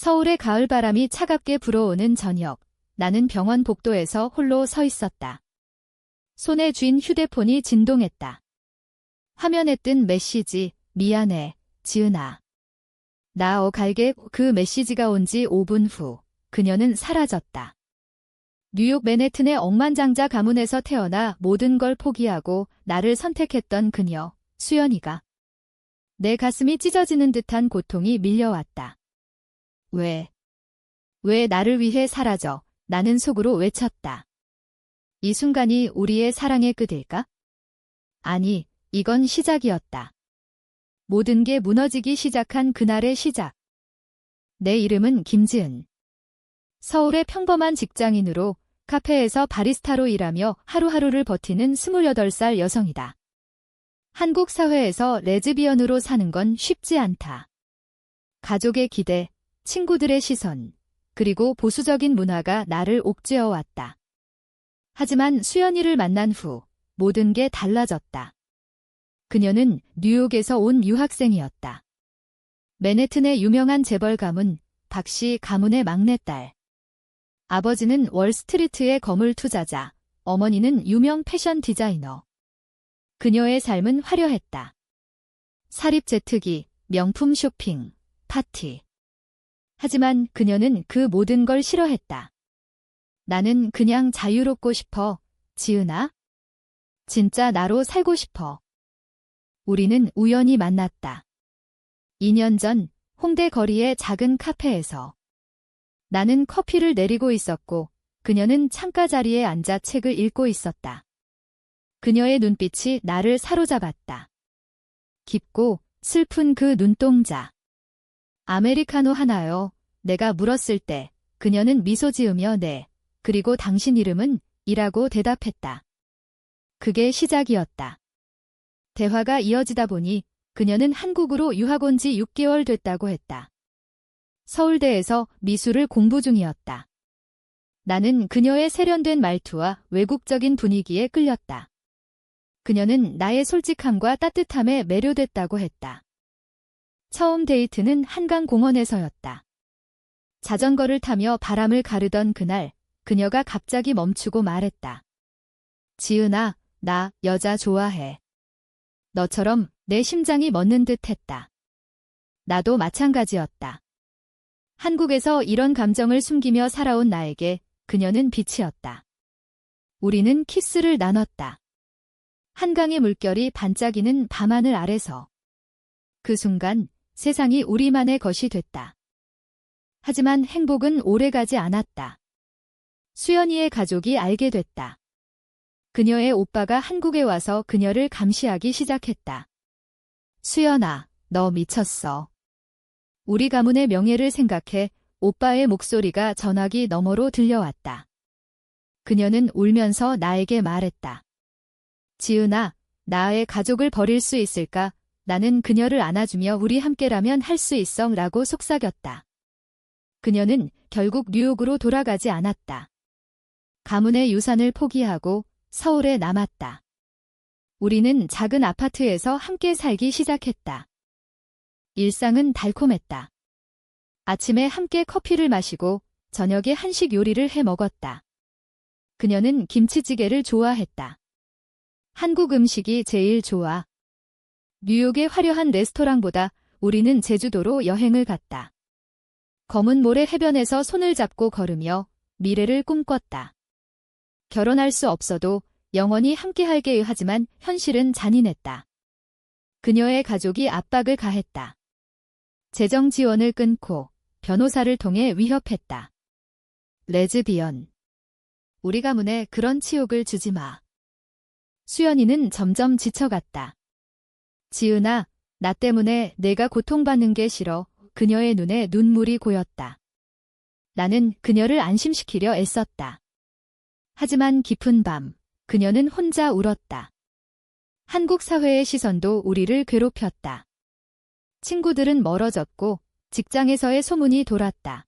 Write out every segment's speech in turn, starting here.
서울의 가을바람이 차갑게 불어오는 저녁, 나는 병원 복도에서 홀로 서 있었다. 손에 쥔 휴대폰이 진동했다. 화면에 뜬 메시지, 미안해, 지은아. 나 갈게. 그 메시지가 온 지 5분 후, 그녀는 사라졌다. 뉴욕 맨해튼의 억만장자 가문에서 태어나 모든 걸 포기하고 나를 선택했던 그녀, 수연이가. 내 가슴이 찢어지는 듯한 고통이 밀려왔다. 왜 나를 위해 사라져? 나는 속으로 외쳤다. 이 순간이 우리의 사랑의 끝일까? 아니, 이건 시작이었다. 모든 게 무너지기 시작한 그날의 시작. 내 이름은 김지은. 서울의 평범한 직장인으로 카페에서 바리스타로 일하며 하루하루를 버티는 28살 여성이다. 한국 사회에서 레즈비언으로 사는 건 쉽지 않다. 가족의 기대, 친구들의 시선, 그리고 보수적인 문화가 나를 옥죄어 왔다. 하지만 수연이를 만난 후 모든 게 달라졌다. 그녀는 뉴욕에서 온 유학생이었다. 맨해튼의 유명한 재벌 가문, 박씨 가문의 막내딸. 아버지는 월스트리트의 거물 투자자, 어머니는 유명 패션 디자이너. 그녀의 삶은 화려했다. 사립 제트기, 명품 쇼핑, 파티. 하지만 그녀는 그 모든 걸 싫어했다. 나는 그냥 자유롭고 싶어, 지은아. 진짜 나로 살고 싶어. 우리는 우연히 만났다. 2년 전 홍대 거리의 작은 카페에서. 나는 커피를 내리고 있었고 그녀는 창가 자리에 앉아 책을 읽고 있었다. 그녀의 눈빛이 나를 사로잡았다. 깊고 슬픈 그 눈동자. 아메리카노 하나요? 내가 물었을 때 그녀는 미소 지으며 네, 그리고 당신 이름은? 이라고 대답했다. 그게 시작이었다. 대화가 이어지다 보니 그녀는 한국으로 유학 온 지 6개월 됐다고 했다. 서울대에서 미술을 공부 중이었다. 나는 그녀의 세련된 말투와 외국적인 분위기에 끌렸다. 그녀는 나의 솔직함과 따뜻함에 매료됐다고 했다. 처음 데이트는 한강공원에서였다. 자전거를 타며 바람을 가르던 그날, 그녀가 갑자기 멈추고 말했다. 지은아, 나 여자 좋아해. 너처럼 내 심장이 멎는 듯 했다. 나도 마찬가지였다. 한국에서 이런 감정을 숨기며 살아온 나에게 그녀는 빛이었다. 우리는 키스를 나눴다. 한강의 물결이 반짝이는 밤하늘 아래서. 그 순간 세상이 우리만의 것이 됐다. 하지만 행복은 오래가지 않았다. 수연이의 가족이 알게 됐다. 그녀의 오빠가 한국에 와서 그녀를 감시하기 시작했다. 수연아, 너 미쳤어. 우리 가문의 명예를 생각해. 오빠의 목소리가 전화기 너머로 들려왔다. 그녀는 울면서 나에게 말했다. 지은아, 나의 가족을 버릴 수 있을까? 나는 그녀를 안아주며 우리 함께라면 할 수 있어 라고 속삭였다. 그녀는 결국 뉴욕으로 돌아가지 않았다. 가문의 유산을 포기하고 서울에 남았다. 우리는 작은 아파트에서 함께 살기 시작했다. 일상은 달콤했다. 아침에 함께 커피를 마시고 저녁에 한식 요리를 해 먹었다. 그녀는 김치찌개를 좋아했다. 한국 음식이 제일 좋아. 뉴욕의 화려한 레스토랑보다 우리는 제주도로 여행을 갔다. 검은 모래 해변에서 손을 잡고 걸으며 미래를 꿈꿨다. 결혼할 수 없어도 영원히 함께하게 하지만 현실은 잔인했다. 그녀의 가족이 압박을 가했다. 재정 지원을 끊고 변호사를 통해 위협했다. 레즈비언. 우리 가문에 그런 치욕을 주지 마. 수연이는 점점 지쳐갔다. 지은아, 나 때문에 내가 고통받는 게 싫어. 그녀의 눈에 눈물이 고였다. 나는 그녀를 안심시키려 애썼다. 하지만 깊은 밤, 그녀는 혼자 울었다. 한국 사회의 시선도 우리를 괴롭혔다. 친구들은 멀어졌고 직장에서의 소문이 돌았다.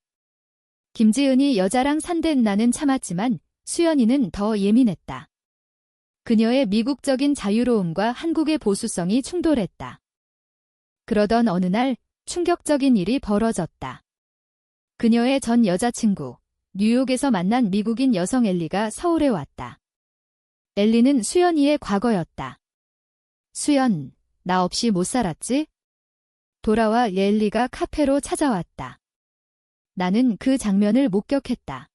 김지은이 여자랑 산대. 나는 참았지만 수연이는 더 예민했다. 그녀의 미국적인 자유로움과 한국의 보수성이 충돌했다. 그러던 어느 날 충격적인 일이 벌어졌다. 그녀의 전 여자친구, 뉴욕에서 만난 미국인 여성 엘리가 서울에 왔다. 엘리는 수연이의 과거였다. 수연, 나 없이 못 살았지? 돌아와 엘리가 카페로 찾아왔다. 나는 그 장면을 목격했다.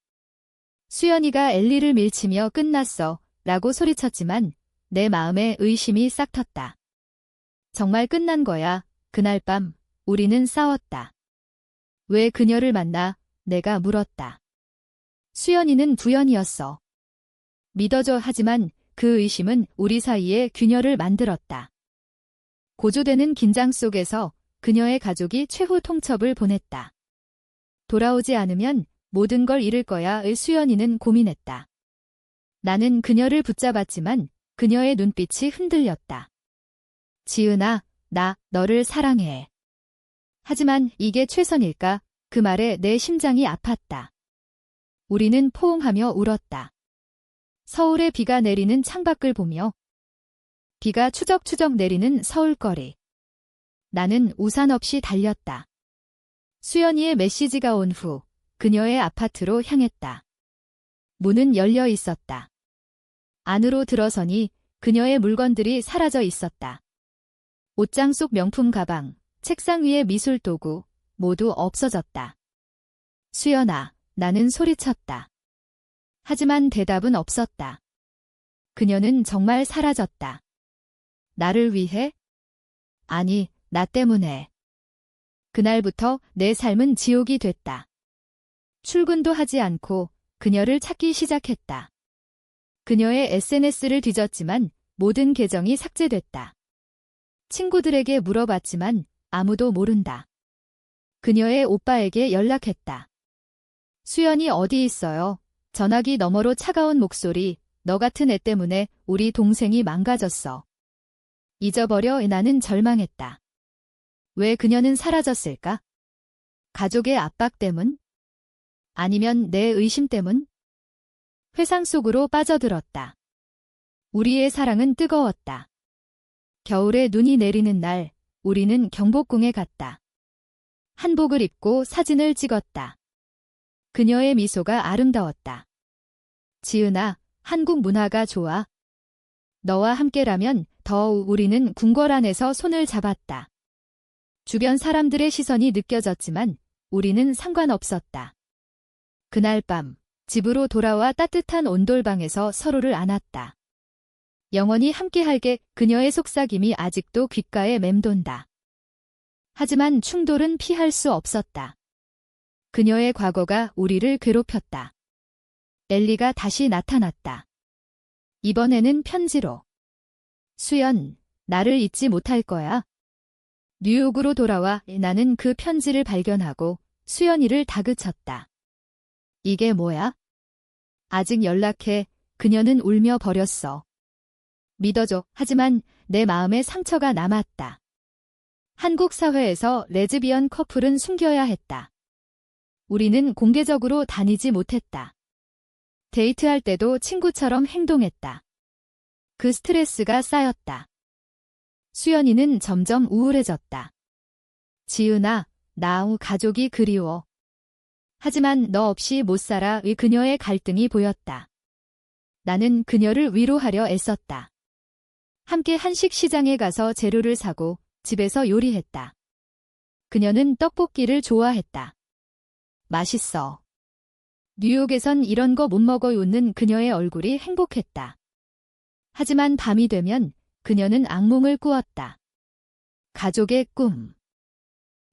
수연이가 엘리를 밀치며 끝났어 라고 소리쳤지만 내 마음에 의심이 싹 텄다. 정말 끝난 거야. 그날 밤 우리는 싸웠다. 왜 그녀를 만나? 내가 물었다. 수연이는 부연이었어. 믿어줘. 하지만 그 의심은 우리 사이에 균열을 만들었다. 고조되는 긴장 속에서 그녀의 가족이 최후 통첩을 보냈다. 돌아오지 않으면 모든 걸 잃을 거야의 수연이는 고민했다. 나는 그녀를 붙잡았지만 그녀의 눈빛이 흔들렸다. 지은아, 나 너를 사랑해. 하지만 이게 최선일까? 그 말에 내 심장이 아팠다. 우리는 포옹하며 울었다. 서울에 비가 내리는 창밖을 보며 비가 추적추적 내리는 서울거리. 나는 우산 없이 달렸다. 수연이의 메시지가 온 후 그녀의 아파트로 향했다. 문은 열려 있었다. 안으로 들어서니 그녀의 물건들이 사라져 있었다. 옷장 속 명품 가방, 책상 위의 미술 도구 모두 없어졌다. 수연아, 나는 소리쳤다. 하지만 대답은 없었다. 그녀는 정말 사라졌다. 나를 위해? 아니, 나 때문에. 그날부터 내 삶은 지옥이 됐다. 출근도 하지 않고 그녀를 찾기 시작했다. 그녀의 SNS를 뒤졌지만 모든 계정이 삭제됐다. 친구들에게 물어봤지만 아무도 모른다. 그녀의 오빠에게 연락했다. 수연이 어디 있어요? 전화기 너머로 차가운 목소리, 너 같은 애 때문에 우리 동생이 망가졌어. 잊어버려. 나는 절망했다. 왜 그녀는 사라졌을까? 가족의 압박 때문? 아니면 내 의심 때문? 회상 속으로 빠져들었다. 우리의 사랑은 뜨거웠다. 겨울에 눈이 내리는 날, 우리는 경복궁에 갔다. 한복을 입고 사진을 찍었다. 그녀의 미소가 아름다웠다. 지은아, 한국 문화가 좋아. 너와 함께라면 더욱. 우리는 궁궐 안에서 손을 잡았다. 주변 사람들의 시선이 느껴졌지만 우리는 상관없었다. 그날 밤 집으로 돌아와 따뜻한 온돌방에서 서로를 안았다. 영원히 함께할게. 그녀의 속삭임이 아직도 귓가에 맴돈다. 하지만 충돌은 피할 수 없었다. 그녀의 과거가 우리를 괴롭혔다. 엘리가 다시 나타났다. 이번에는 편지로. 수연, 나를 잊지 못할 거야. 뉴욕으로 돌아와. 나는 그 편지를 발견하고 수연이를 다그쳤다. 이게 뭐야? 아직 연락해. 그녀는 울며 버렸어. 믿어줘. 하지만 내 마음에 상처가 남았다. 한국 사회에서 레즈비언 커플은 숨겨야 했다. 우리는 공개적으로 다니지 못했다. 데이트할 때도 친구처럼 행동했다. 그 스트레스가 쌓였다. 수연이는 점점 우울해졌다. 지은아, 나 가족이 그리워. 하지만 너 없이 못 살아. 그녀의 갈등이 보였다. 나는 그녀를 위로하려 애썼다. 함께 한식 시장에 가서 재료를 사고 집에서 요리했다. 그녀는 떡볶이를 좋아했다. 맛있어. 뉴욕에선 이런 거 못 먹어. 웃는 그녀의 얼굴이 행복했다. 하지만 밤이 되면 그녀는 악몽을 꾸었다. 가족의 꿈.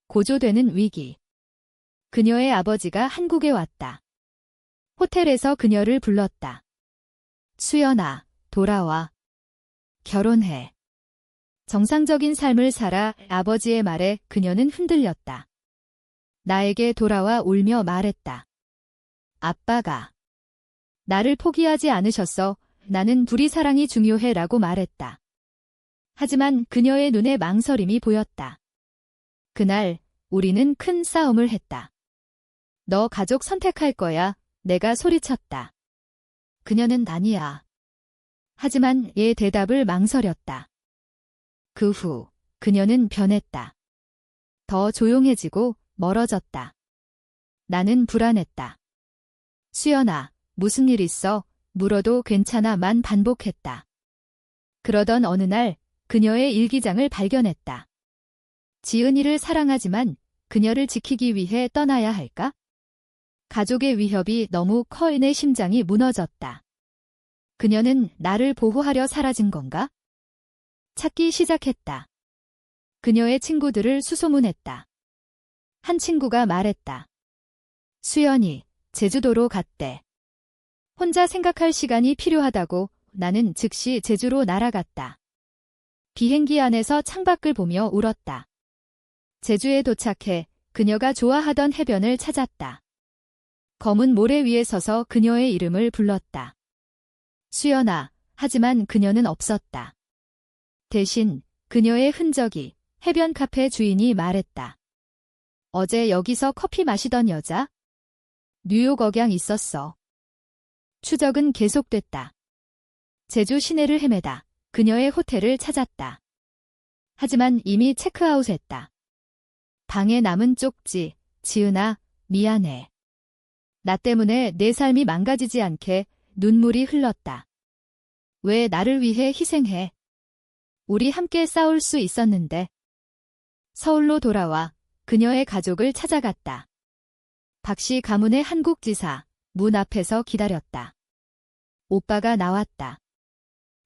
고조되는 위기. 그녀의 아버지가 한국에 왔다. 호텔에서 그녀를 불렀다. 수연아, 돌아와. 결혼해. 정상적인 삶을 살아. 아버지의 말에 그녀는 흔들렸다. 나에게 돌아와. 울며 말했다. 아빠가 나를 포기하지 않으셨어. 나는 둘이 사랑이 중요해 라고 말했다. 하지만 그녀의 눈에 망설임이 보였다. 그날 우리는 큰 싸움을 했다. 너 가족 선택할 거야. 내가 소리쳤다. 그녀는 아니야. 하지만 얘 대답을 망설였다. 그 후 그녀는 변했다. 더 조용해지고 멀어졌다. 나는 불안했다. 수연아, 무슨 일 있어? 물어도 괜찮아만 반복했다. 그러던 어느 날 그녀의 일기장을 발견했다. 지은이를 사랑하지만 그녀를 지키기 위해 떠나야 할까? 가족의 위협이 너무 커 내 심장이 무너졌다. 그녀는 나를 보호하려 사라진 건가? 찾기 시작했다. 그녀의 친구들을 수소문했다. 한 친구가 말했다. 수연이 제주도로 갔대. 혼자 생각할 시간이 필요하다고. 나는 즉시 제주로 날아갔다. 비행기 안에서 창밖을 보며 울었다. 제주에 도착해 그녀가 좋아하던 해변을 찾았다. 검은 모래 위에 서서 그녀의 이름을 불렀다. 수연아, 하지만 그녀는 없었다. 대신 그녀의 흔적이 해변 카페 주인이 말했다. 어제 여기서 커피 마시던 여자? 뉴욕 억양 있었어. 추적은 계속됐다. 제주 시내를 헤매다 그녀의 호텔을 찾았다. 하지만 이미 체크아웃했다. 방에 남은 쪽지, 지은아, 미안해. 나 때문에 내 삶이 망가지지 않게 눈물이 흘렀다. 왜 나를 위해 희생해? 우리 함께 싸울 수 있었는데. 서울로 돌아와 그녀의 가족을 찾아갔다. 박씨 가문의 한국지사, 문 앞에서 기다렸다. 오빠가 나왔다.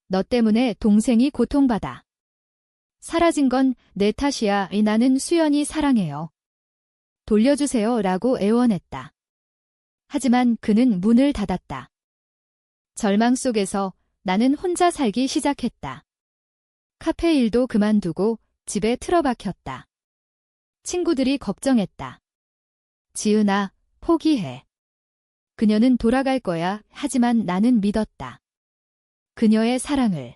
너 때문에 동생이 고통받아. 사라진 건 내 탓이야. 나는 수연이 사랑해요. 돌려주세요. 라고 애원했다. 하지만 그는 문을 닫았다. 절망 속에서 나는 혼자 살기 시작했다. 카페 일도 그만두고 집에 틀어박혔다. 친구들이 걱정했다. 지은아, 포기해. 그녀는 돌아갈 거야. 하지만 나는 믿었다. 그녀의 사랑을.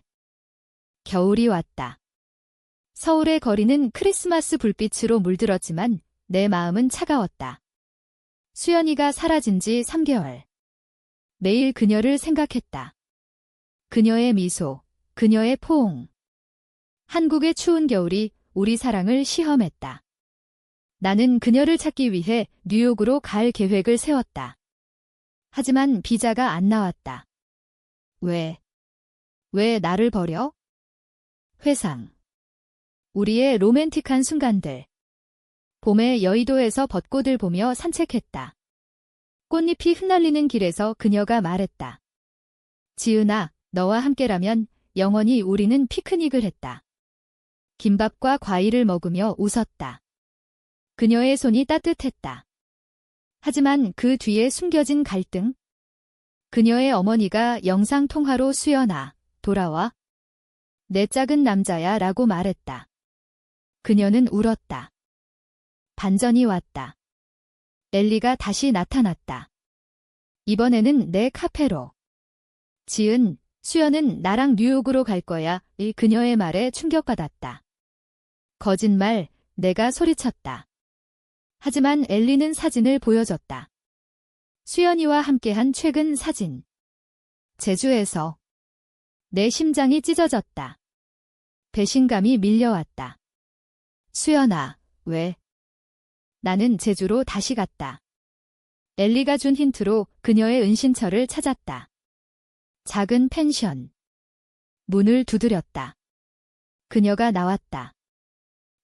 겨울이 왔다. 서울의 거리는 크리스마스 불빛으로 물들었지만 내 마음은 차가웠다. 수연이가 사라진 지 3개월. 매일 그녀를 생각했다. 그녀의 미소, 그녀의 포옹. 한국의 추운 겨울이 우리 사랑을 시험했다. 나는 그녀를 찾기 위해 뉴욕으로 갈 계획을 세웠다. 하지만 비자가 안 나왔다. 왜 나를 버려? 회상. 우리의 로맨틱한 순간들. 봄에 여의도에서 벚꽃을 보며 산책했다. 꽃잎이 흩날리는 길에서 그녀가 말했다. 지은아, 너와 함께라면 영원히 우리는 피크닉을 했다. 김밥과 과일을 먹으며 웃었다. 그녀의 손이 따뜻했다. 하지만 그 뒤에 숨겨진 갈등? 그녀의 어머니가 영상통화로 수연아, 돌아와. 내 작은 남자야 라고 말했다. 그녀는 울었다. 반전이 왔다. 엘리가 다시 나타났다. 이번에는 내 카페로. 지은, 수연은 나랑 뉴욕으로 갈 거야. 이 그녀의 말에 충격받았다. 거짓말, 내가 소리쳤다. 하지만 엘리는 사진을 보여줬다. 수연이와 함께한 최근 사진. 제주에서. 내 심장이 찢어졌다. 배신감이 밀려왔다. 수연아, 왜? 나는 제주로 다시 갔다. 엘리가 준 힌트로 그녀의 은신처를 찾았다. 작은 펜션. 문을 두드렸다. 그녀가 나왔다.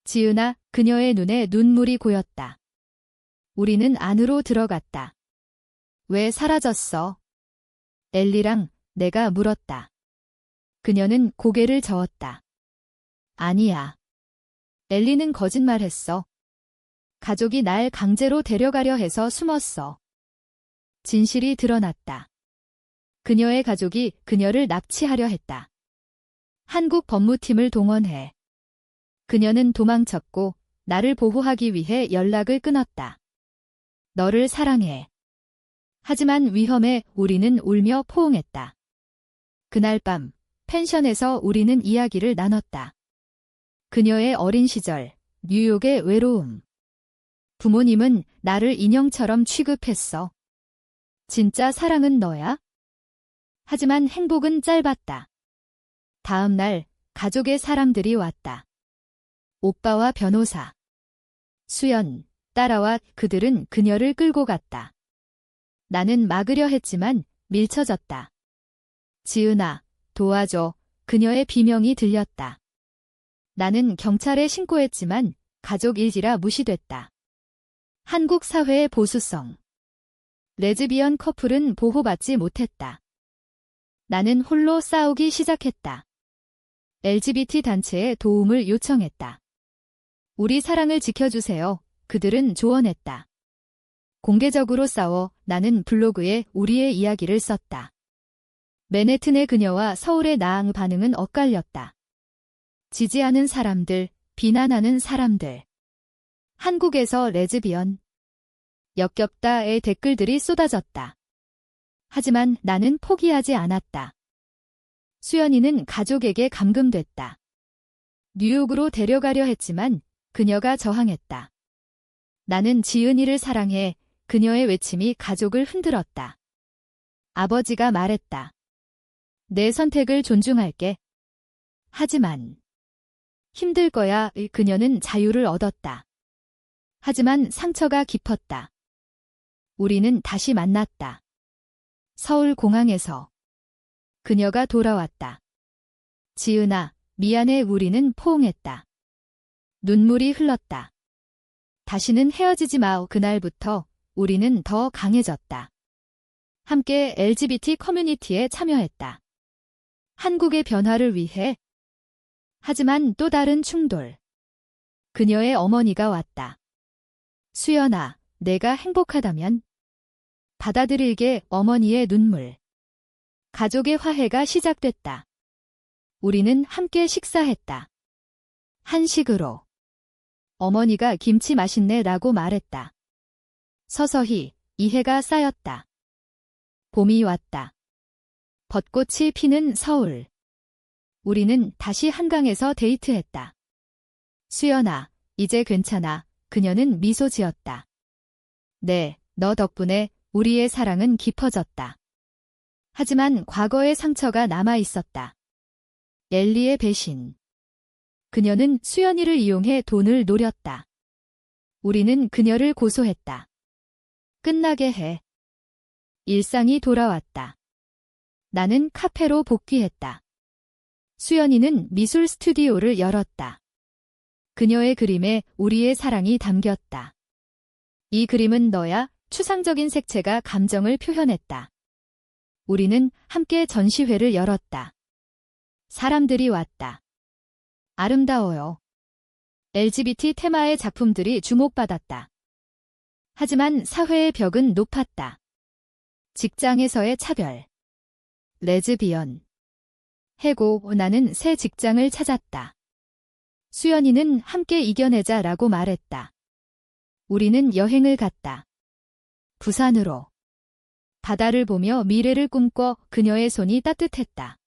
지은아, 그녀의 눈에 눈물이 고였다. 우리는 안으로 들어갔다. 왜 사라졌어? 엘리랑 내가 물었다. 그녀는 고개를 저었다. 아니야. 엘리는 거짓말했어. 가족이 날 강제로 데려가려 해서 숨었어. 진실이 드러났다. 그녀의 가족이 그녀를 납치하려 했다. 한국 법무팀을 동원해. 그녀는 도망쳤고 나를 보호하기 위해 연락을 끊었다. 너를 사랑해. 하지만 위험해. 우리는 울며 포옹했다. 그날 밤 펜션에서 우리는 이야기를 나눴다. 그녀의 어린 시절, 뉴욕의 외로움. 부모님은 나를 인형처럼 취급했어. 진짜 사랑은 너야? 하지만 행복은 짧았다. 다음 날 가족의 사람들이 왔다. 오빠와 변호사. 수연, 따라와 그들은 그녀를 끌고 갔다. 나는 막으려 했지만 밀쳐졌다. 지은아, 도와줘. 그녀의 비명이 들렸다. 나는 경찰에 신고했지만 가족 일지라 무시됐다. 한국 사회의 보수성. 레즈비언 커플은 보호받지 못했다. 나는 홀로 싸우기 시작했다. LGBT 단체에 도움을 요청했다. 우리 사랑을 지켜주세요. 그들은 조언했다. 공개적으로 싸워 나는 블로그에 우리의 이야기를 썼다. 맨해튼의 그녀와 서울의 나ang 반응은 엇갈렸다. 지지하는 사람들, 비난하는 사람들. 한국에서 레즈비언. 역겹다의 댓글들이 쏟아졌다. 하지만 나는 포기하지 않았다. 수연이는 가족에게 감금됐다. 뉴욕으로 데려가려 했지만 그녀가 저항했다. 나는 지은이를 사랑해. 그녀의 외침이 가족을 흔들었다. 아버지가 말했다. 내 선택을 존중할게. 하지만 힘들 거야. 그녀는 자유를 얻었다. 하지만 상처가 깊었다. 우리는 다시 만났다. 서울 공항에서. 그녀가 돌아왔다. 지은아, 미안해. 우리는 포옹했다. 눈물이 흘렀다. 다시는 헤어지지 마. 그날부터 우리는 더 강해졌다. 함께 LGBT 커뮤니티에 참여했다. 한국의 변화를 위해. 하지만 또 다른 충돌. 그녀의 어머니가 왔다. 수연아, 내가 행복하다면 받아들일게. 어머니의 눈물. 가족의 화해가 시작됐다. 우리는 함께 식사했다. 한식으로. 어머니가 김치 맛있네 라고 말했다. 서서히 이해가 쌓였다. 봄이 왔다. 벚꽃이 피는 서울. 우리는 다시 한강에서 데이트했다. 수연아, 이제 괜찮아. 그녀는 미소 지었다. 네, 너 덕분에 우리의 사랑은 깊어졌다. 하지만 과거의 상처가 남아 있었다. 엘리의 배신. 그녀는 수연이를 이용해 돈을 노렸다. 우리는 그녀를 고소했다. 끝나게 해. 일상이 돌아왔다. 나는 카페로 복귀했다. 수연이는 미술 스튜디오를 열었다. 그녀의 그림에 우리의 사랑이 담겼다. 이 그림은 너야. 추상적인 색채가 감정을 표현했다. 우리는 함께 전시회를 열었다. 사람들이 왔다. 아름다워요. LGBT 테마의 작품들이 주목받았다. 하지만 사회의 벽은 높았다. 직장에서의 차별. 레즈비언. 해고. 나는 새 직장을 찾았다. 수연이는 함께 이겨내자라고 말했다. 우리는 여행을 갔다. 부산으로. 바다를 보며 미래를 꿈꿔. 그녀의 손이 따뜻했다.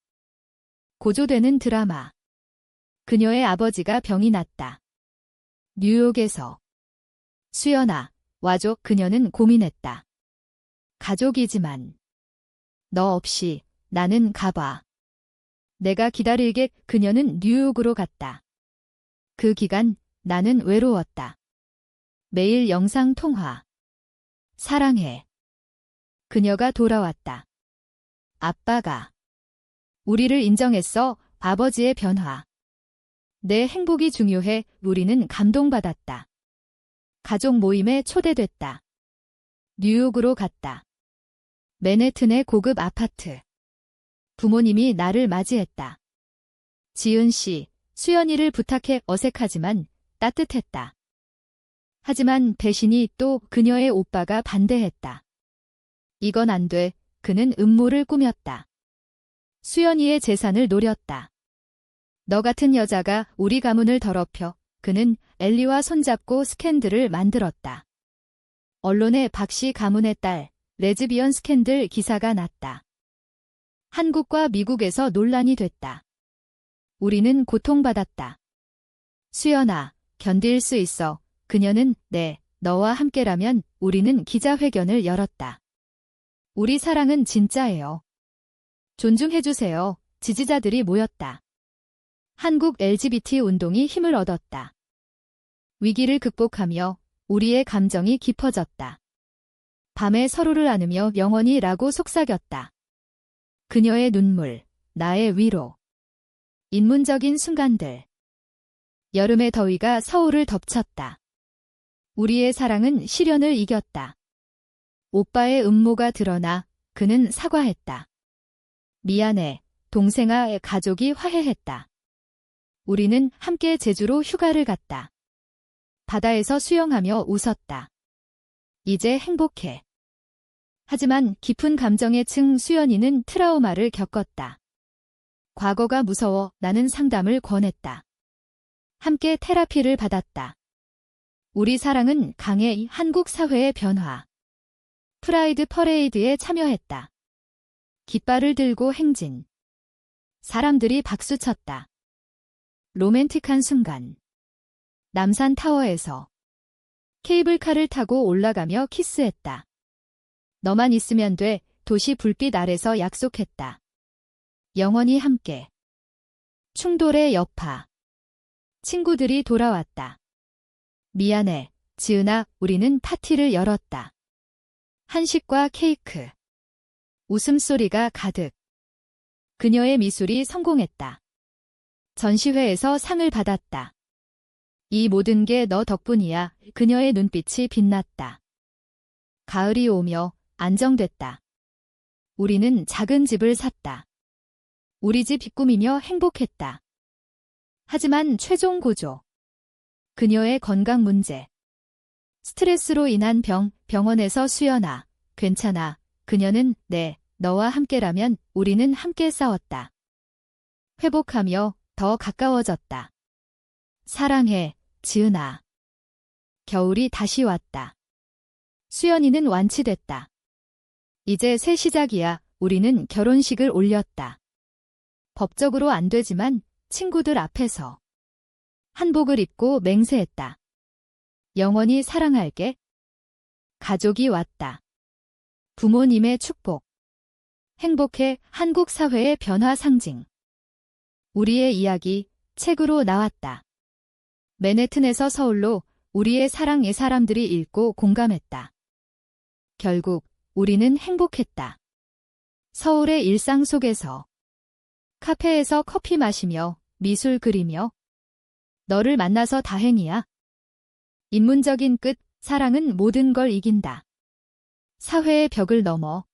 고조되는 드라마. 그녀의 아버지가 병이 났다. 뉴욕에서. 수연아, 와줘. 그녀는 고민했다. 가족이지만. 너 없이 나는 가봐. 내가 기다릴게. 그녀는 뉴욕으로 갔다. 그 기간 나는 외로웠다. 매일 영상 통화. 사랑해. 그녀가 돌아왔다. 아빠가 우리를 인정했어. 아버지의 변화. 내 행복이 중요해. 우리는 감동받았다. 가족 모임에 초대됐다. 뉴욕으로 갔다. 맨해튼의 고급 아파트. 부모님이 나를 맞이했다. 지은 씨, 수연이를 부탁해. 어색하지만 따뜻했다. 하지만 배신이 또 그녀의 오빠가 반대했다. 이건 안 돼. 그는 음모를 꾸몄다. 수연이의 재산을 노렸다. 너 같은 여자가 우리 가문을 더럽혀. 그는 엘리와 손잡고 스캔들을 만들었다. 언론에 박씨 가문의 딸, 레즈비언 스캔들 기사가 났다. 한국과 미국에서 논란이 됐다. 우리는 고통받았다. 수연아, 견딜 수 있어. 그녀는 네, 너와 함께라면. 우리는 기자회견을 열었다. 우리 사랑은 진짜예요. 존중해주세요. 지지자들이 모였다. 한국 LGBT 운동이 힘을 얻었다. 위기를 극복하며 우리의 감정이 깊어졌다. 밤에 서로를 안으며 영원히 라고 속삭였다. 그녀의 눈물, 나의 위로. 인문적인 순간들. 여름의 더위가 서울을 덮쳤다. 우리의 사랑은 시련을 이겼다. 오빠의 음모가 드러나 그는 사과했다. 미안해, 동생아. 가족이 화해했다. 우리는 함께 제주로 휴가를 갔다. 바다에서 수영하며 웃었다. 이제 행복해. 하지만 깊은 감정의 층 수연이는 트라우마를 겪었다. 과거가 무서워. 나는 상담을 권했다. 함께 테라피를 받았다. 우리 사랑은 강해. 한국 사회의 변화. 프라이드 퍼레이드에 참여했다. 깃발을 들고 행진. 사람들이 박수쳤다. 로맨틱한 순간. 남산타워에서 케이블카를 타고 올라가며 키스했다. 너만 있으면 돼. 도시 불빛 아래서 약속했다. 영원히 함께. 충돌의 여파. 친구들이 돌아왔다. 미안해, 지은아. 우리는 파티를 열었다. 한식과 케이크. 웃음소리가 가득. 그녀의 미술이 성공했다. 전시회에서 상을 받았다. 이 모든 게 너 덕분이야. 그녀의 눈빛이 빛났다. 가을이 오며 안정됐다. 우리는 작은 집을 샀다. 우리 집 꾸미며 행복했다. 하지만 최종 고조. 그녀의 건강 문제. 스트레스로 인한 병원에서 수연아, 괜찮아. 그녀는 네, 너와 함께라면. 우리는 함께 싸웠다. 회복하며 더 가까워졌다. 사랑해, 지은아. 겨울이 다시 왔다. 수연이는 완치됐다. 이제 새 시작이야. 우리는 결혼식을 올렸다. 법적으로 안 되지만 친구들 앞에서 한복을 입고 맹세했다. 영원히 사랑할게. 가족이 왔다. 부모님의 축복. 행복해. 한국 사회의 변화 상징. 우리의 이야기, 책으로 나왔다. 맨해튼에서 서울로 우리의 사랑의 사람들이 읽고 공감했다. 결국 우리는 행복했다. 서울의 일상 속에서 카페에서 커피 마시며 미술 그리며 너를 만나서 다행이야. 인문적인 끝. 사랑은 모든 걸 이긴다. 사회의 벽을 넘어